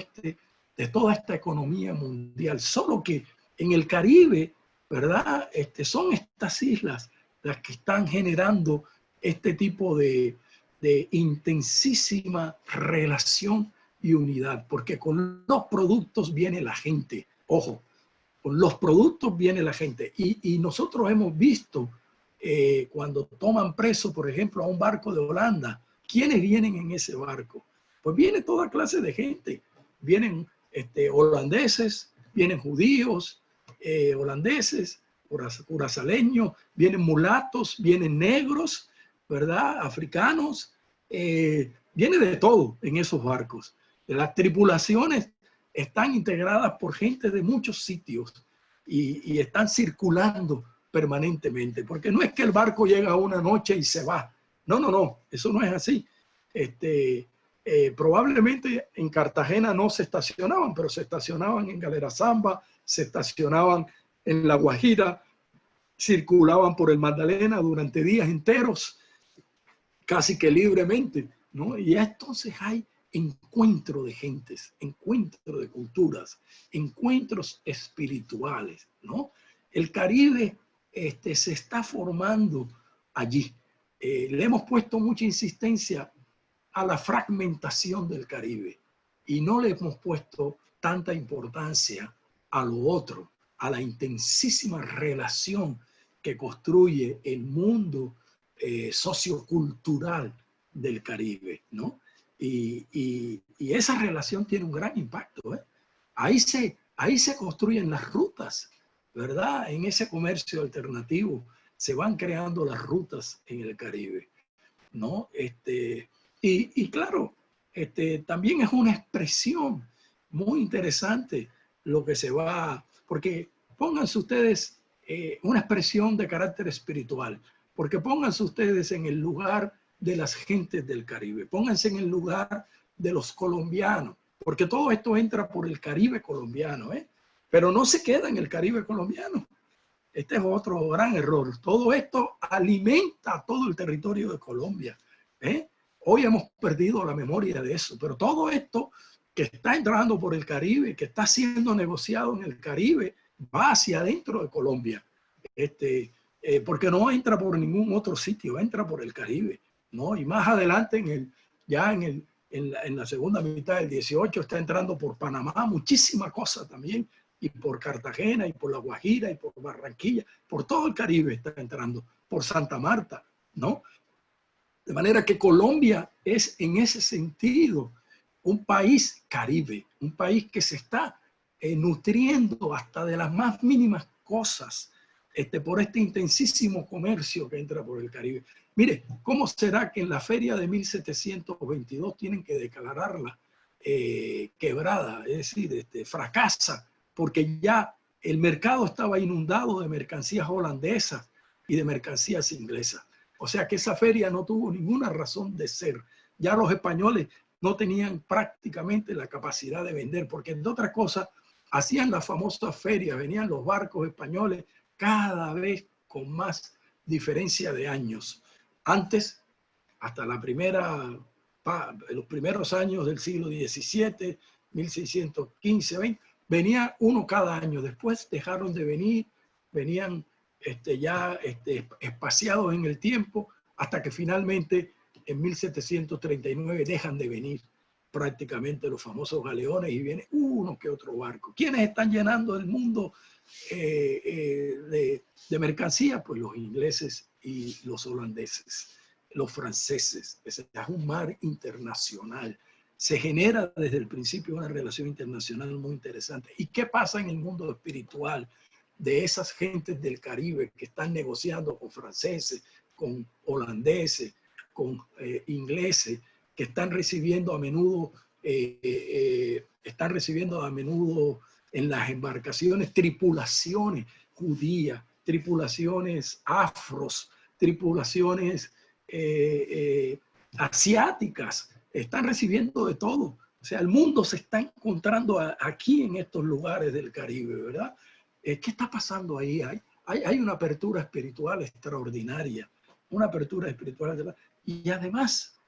S2: de toda esta economía mundial, solo que en el Caribe, ¿verdad? Son estas islas las que están generando este tipo de intensísima relación y unidad, porque con los productos viene la gente. Ojo, con los productos viene la gente. Y nosotros hemos visto cuando toman preso, por ejemplo, a un barco de Holanda, ¿quiénes vienen en ese barco? Pues viene toda clase de gente. Vienen holandeses, vienen judíos, holandeses, curazaleños, vienen mulatos, vienen negros, ¿verdad? Africanos, viene de todo en esos barcos. Las tripulaciones están integradas por gente de muchos sitios y están circulando permanentemente, porque no es que el barco llega una noche y se va. No, no, no, eso no es así. Probablemente en Cartagena no se estacionaban, pero se estacionaban en Galera Zamba, se estacionaban en La Guajira, circulaban por el Magdalena durante días enteros, casi que libremente, ¿no? Y entonces hay encuentro de gentes, encuentro de culturas, encuentros espirituales, ¿no? El Caribe se está formando allí. Le hemos puesto mucha insistencia a la fragmentación del Caribe y no le hemos puesto tanta importancia a lo otro, a la intensísima relación que construye el mundo sociocultural del Caribe, ¿no? Y esa relación tiene un gran impacto, ¿eh? Ahí se construyen las rutas, ¿verdad? En ese comercio alternativo se van creando las rutas en el Caribe, ¿no? Y claro, también es una expresión muy interesante lo que se va, porque pónganse ustedes una expresión de carácter espiritual, porque pónganse ustedes en el lugar de las gentes del Caribe, pónganse en el lugar de los colombianos, porque todo esto entra por el Caribe colombiano, ¿eh? Pero no se queda en el Caribe colombiano. Este es otro gran error. Todo esto alimenta todo el territorio de Colombia, ¿eh? Hoy hemos perdido la memoria de eso, pero todo esto que está entrando por el Caribe, que está siendo negociado en el Caribe, va hacia adentro de Colombia. Porque no entra por ningún otro sitio, entra por el Caribe, ¿no? Y más adelante, en la segunda mitad del 18, está entrando por Panamá, muchísima cosa también, y por Cartagena, y por La Guajira, y por Barranquilla, por todo el Caribe está entrando, por Santa Marta, ¿no? De manera que Colombia es en ese sentido un país caribe, un país que se está nutriendo hasta de las más mínimas cosas por este intensísimo comercio que entra por el Caribe. Mire, ¿cómo será que en la feria de 1722 tienen que declararla quebrada? Es decir, fracasa, porque ya el mercado estaba inundado de mercancías holandesas y de mercancías inglesas. O sea que esa feria no tuvo ninguna razón de ser. Ya los españoles no tenían prácticamente la capacidad de vender, porque entre otras cosas hacían las famosas ferias, venían los barcos españoles cada vez con más diferencia de años. Antes, hasta los primeros años del siglo XVII, 1615, 20, venía uno cada año. Después dejaron de venir, venían espaciados en el tiempo, hasta que finalmente en 1739 dejan de venir prácticamente los famosos galeones y viene uno que otro barco. ¿Quiénes están llenando el mundo de mercancía? Pues los ingleses y los holandeses, los franceses. Es un mar internacional. Se genera desde el principio una relación internacional muy interesante. ¿Y qué pasa en el mundo espiritual de esas gentes del Caribe que están negociando con franceses, con holandeses, con ingleses, que están recibiendo a menudo en las embarcaciones tripulaciones judías, tripulaciones afros, tripulaciones asiáticas, están recibiendo de todo. O sea, el mundo se está encontrando aquí en estos lugares del Caribe, ¿verdad? ¿Qué está pasando ahí? Hay una apertura espiritual extraordinaria, una apertura espiritual. Y además,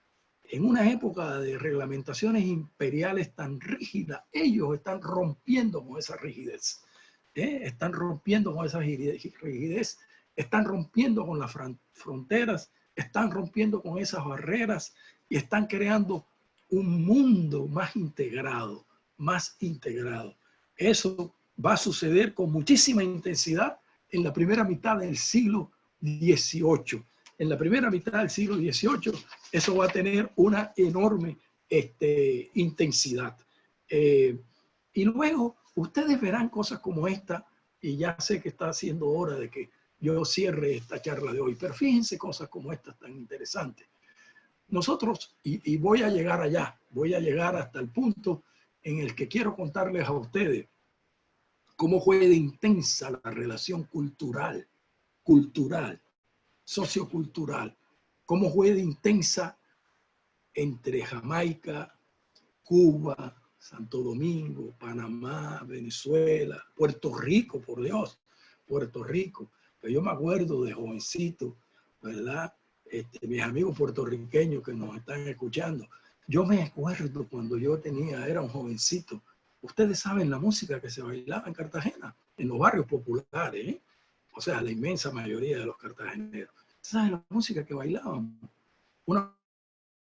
S2: en una época de reglamentaciones imperiales tan rígidas, ellos están rompiendo con esa rigidez. Están rompiendo con esa rigidez, están rompiendo con las fronteras, están rompiendo con esas barreras y están creando un mundo más integrado, más integrado. Eso va a suceder con muchísima intensidad en la primera mitad del siglo XVIII. En la primera mitad del siglo XVIII, eso va a tener una enorme intensidad. Y luego ustedes verán cosas como esta, y ya sé que está siendo hora de que yo cierre esta charla de hoy, pero fíjense cosas como estas tan interesantes. Nosotros, y voy a llegar allá, voy a llegar hasta el punto en el que quiero contarles a ustedes cómo fue de intensa la relación cultural, sociocultural, cómo fue de intensa entre Jamaica, Cuba, Santo Domingo, Panamá, Venezuela, Puerto Rico, por Dios, Puerto Rico. Que yo me acuerdo de jovencito, ¿verdad? Mis amigos puertorriqueños que nos están escuchando. Yo me acuerdo cuando yo era un jovencito. Ustedes saben la música que se bailaba en Cartagena, en los barrios populares, ¿eh? O sea, la inmensa mayoría de los cartageneros. ¿Saben la música que bailaban? Una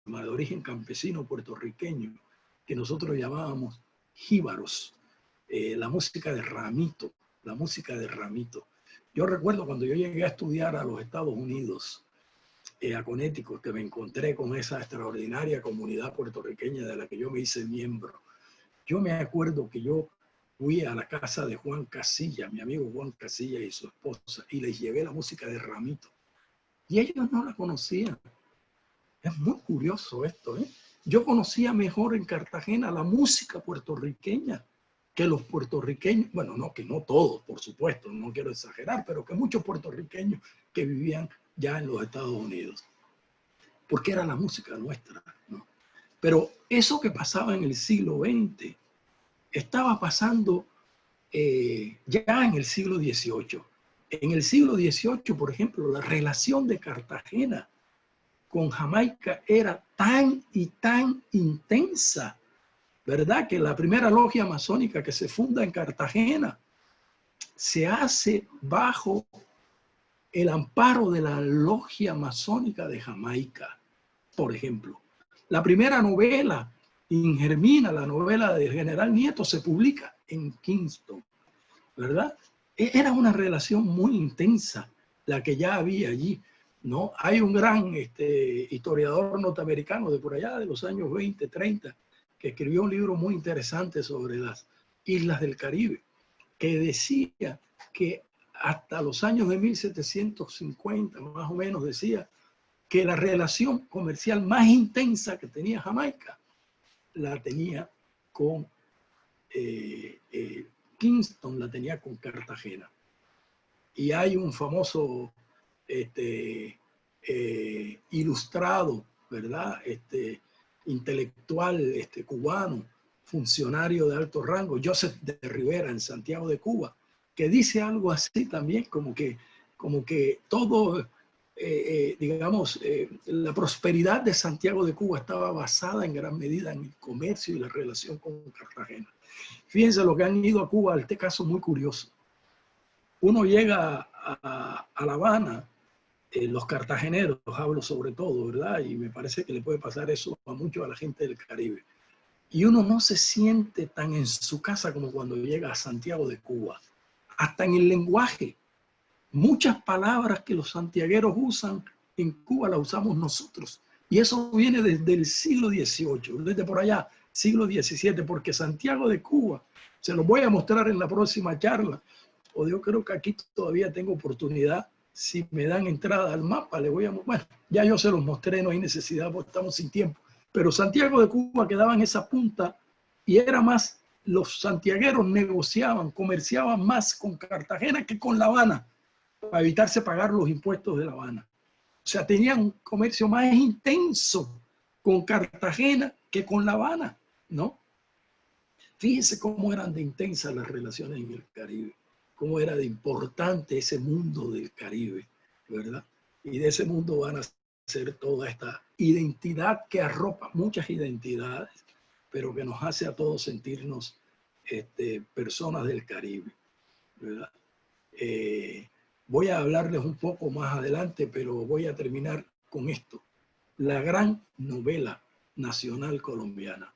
S2: de origen campesino puertorriqueño que nosotros llamábamos jíbaros, la música de Ramito, la música de Ramito. Yo recuerdo cuando yo llegué a estudiar a los Estados Unidos, a Connecticut, que me encontré con esa extraordinaria comunidad puertorriqueña de la que yo me hice miembro. Yo me acuerdo que yo fui a la casa de Juan Casilla, mi amigo Juan Casilla y su esposa, y les llevé la música de Ramito. Y ellos no la conocían. Es muy curioso esto, ¿eh? Yo conocía mejor en Cartagena la música puertorriqueña que los puertorriqueños, bueno, no, que no todos, por supuesto, no quiero exagerar, pero que muchos puertorriqueños que vivían ya en los Estados Unidos, porque era la música nuestra, ¿no? Pero eso que pasaba en el siglo XX estaba pasando ya en el siglo XVIII. En el siglo XVIII, por ejemplo, la relación de Cartagena con Jamaica era tan y tan intensa, ¿verdad? Que la primera logia masónica que se funda en Cartagena se hace bajo el amparo de la logia masónica de Jamaica, por ejemplo. La primera novela, Ingermina, la novela de General Nieto, se publica en Kingston, ¿verdad? Era una relación muy intensa la que ya había allí, ¿no? Hay un gran historiador norteamericano de por allá de los años 20, 30, que escribió un libro muy interesante sobre las islas del Caribe, que decía que hasta los años de 1750, más o menos, decía que la relación comercial más intensa que tenía Jamaica la tenía con Kingston, la tenía con Cartagena. Y hay un famoso ilustrado, ¿verdad? Intelectual cubano, funcionario de alto rango, Joseph de Rivera, en Santiago de Cuba, que dice algo así también, como que todo, digamos, la prosperidad de Santiago de Cuba estaba basada en gran medida en el comercio y la relación con Cartagena. Fíjense lo que han ido a Cuba, este caso muy curioso. Uno llega a La Habana, los cartageneros, hablo sobre todo, ¿verdad? Y me parece que le puede pasar eso a mucho a la gente del Caribe. Y uno no se siente tan en su casa como cuando llega a Santiago de Cuba. Hasta en el lenguaje. Muchas palabras que los santiagueros usan en Cuba las usamos nosotros. Y eso viene desde el siglo XVIII, desde por allá, siglo XVII, porque Santiago de Cuba, se los voy a mostrar en la próxima charla, o yo creo que aquí todavía tengo oportunidad, si me dan entrada al mapa, le voy a... Bueno, ya yo se los mostré, no hay necesidad porque estamos sin tiempo. Pero Santiago de Cuba quedaba en esa punta y era más, los santiagueros negociaban, comerciaban más con Cartagena que con La Habana, para evitarse pagar los impuestos de La Habana. O sea, tenían un comercio más intenso con Cartagena que con La Habana, ¿no? Fíjense cómo eran de intensas las relaciones en el Caribe, cómo era de importante ese mundo del Caribe, ¿verdad? Y de ese mundo van a ser toda esta identidad que arropa muchas identidades, pero que nos hace a todos sentirnos personas del Caribe, ¿verdad? Voy a hablarles un poco más adelante, pero voy a terminar con esto. La gran novela nacional colombiana.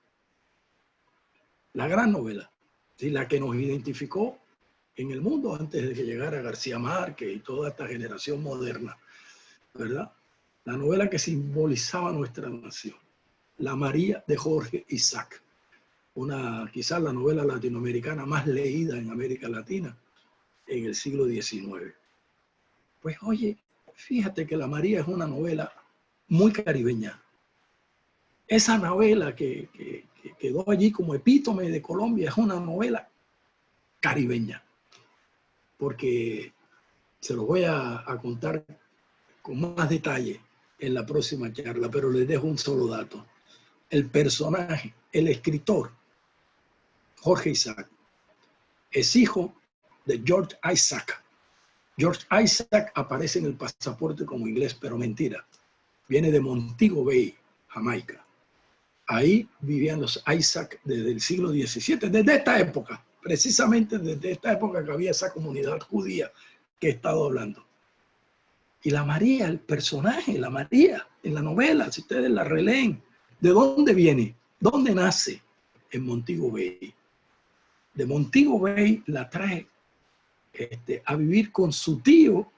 S2: La gran novela, ¿sí? La que nos identificó en el mundo antes de que llegara García Márquez y toda esta generación moderna, ¿verdad? La novela que simbolizaba nuestra nación, La María de Jorge Isaac, quizás la novela latinoamericana más leída en América Latina en el siglo XIX. Pues oye, fíjate que La María es una novela muy caribeña. Esa novela que quedó allí como epítome de Colombia es una novela caribeña, porque se lo voy a contar con más detalle en la próxima charla, pero les dejo un solo dato. El personaje, el escritor, Jorge Isaac, es hijo de George Isaac. George Isaac aparece en el pasaporte como inglés, pero mentira. Viene de Montego Bay, Jamaica. Ahí vivían los Isaac desde el siglo XVII, desde esta época, precisamente desde esta época que había esa comunidad judía que he estado hablando. Y la María, el personaje, la María, en la novela, si ustedes la releen, ¿de dónde viene? ¿Dónde nace? En Montego Bay. De Montego Bay la trae a vivir con su tío.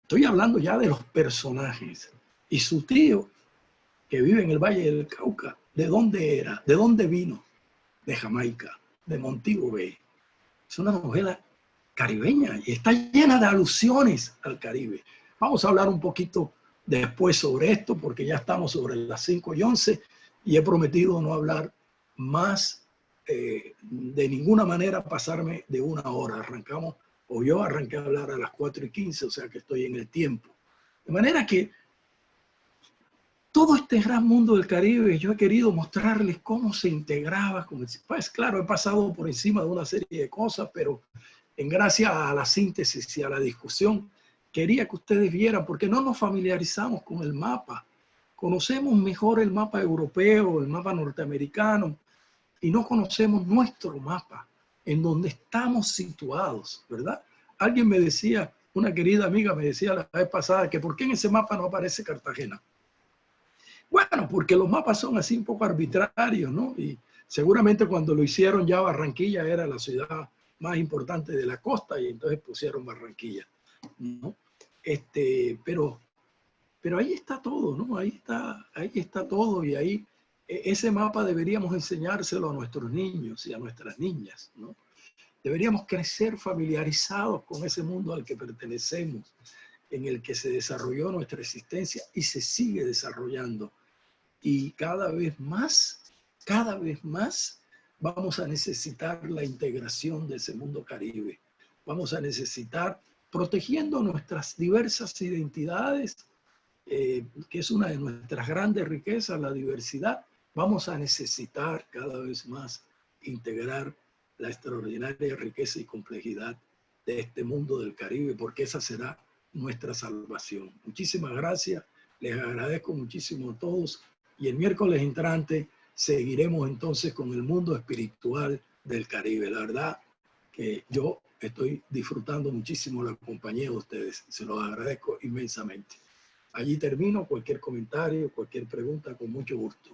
S2: Estoy hablando ya de los personajes. Y su tío, que vive en el Valle del Cauca, ¿de dónde era? ¿De dónde vino? De Jamaica, de Montego Bay. Es una novela caribeña y está llena de alusiones al Caribe. Vamos a hablar un poquito después sobre esto, porque ya estamos sobre las 5:11 y he prometido no hablar más, de ninguna manera pasarme de 1 hora. Arrancamos, o yo arranqué a hablar a las 4:15, o sea que estoy en el tiempo. De manera que todo este gran mundo del Caribe, yo he querido mostrarles cómo se integraba. Pues claro, he pasado por encima de una serie de cosas, pero en gracia a la síntesis y a la discusión, quería que ustedes vieran, porque no nos familiarizamos con el mapa. Conocemos mejor el mapa europeo, el mapa norteamericano, y no conocemos nuestro mapa, en donde estamos situados, ¿verdad? Alguien me decía, una querida amiga me decía la vez pasada, que ¿por qué en ese mapa no aparece Cartagena? Bueno, porque los mapas son así un poco arbitrarios, ¿no? Y seguramente cuando lo hicieron ya Barranquilla era la ciudad más importante de la costa y entonces pusieron Barranquilla, ¿no? Pero ahí está todo, ¿no? Ahí está todo y ahí ese mapa deberíamos enseñárselo a nuestros niños y a nuestras niñas, ¿no? Deberíamos crecer familiarizados con ese mundo al que pertenecemos, en el que se desarrolló nuestra existencia y se sigue desarrollando. Y cada vez más vamos a necesitar la integración de ese mundo caribe. Vamos a necesitar, protegiendo nuestras diversas identidades, que es una de nuestras grandes riquezas, la diversidad, vamos a necesitar cada vez más integrar la extraordinaria riqueza y complejidad de este mundo del Caribe, porque esa será nuestra salvación. Muchísimas gracias, les agradezco muchísimo a todos y el miércoles entrante seguiremos entonces con el mundo espiritual del Caribe. La verdad que yo estoy disfrutando muchísimo la compañía de ustedes, se los agradezco inmensamente. Allí termino. Cualquier comentario, cualquier pregunta, con mucho gusto.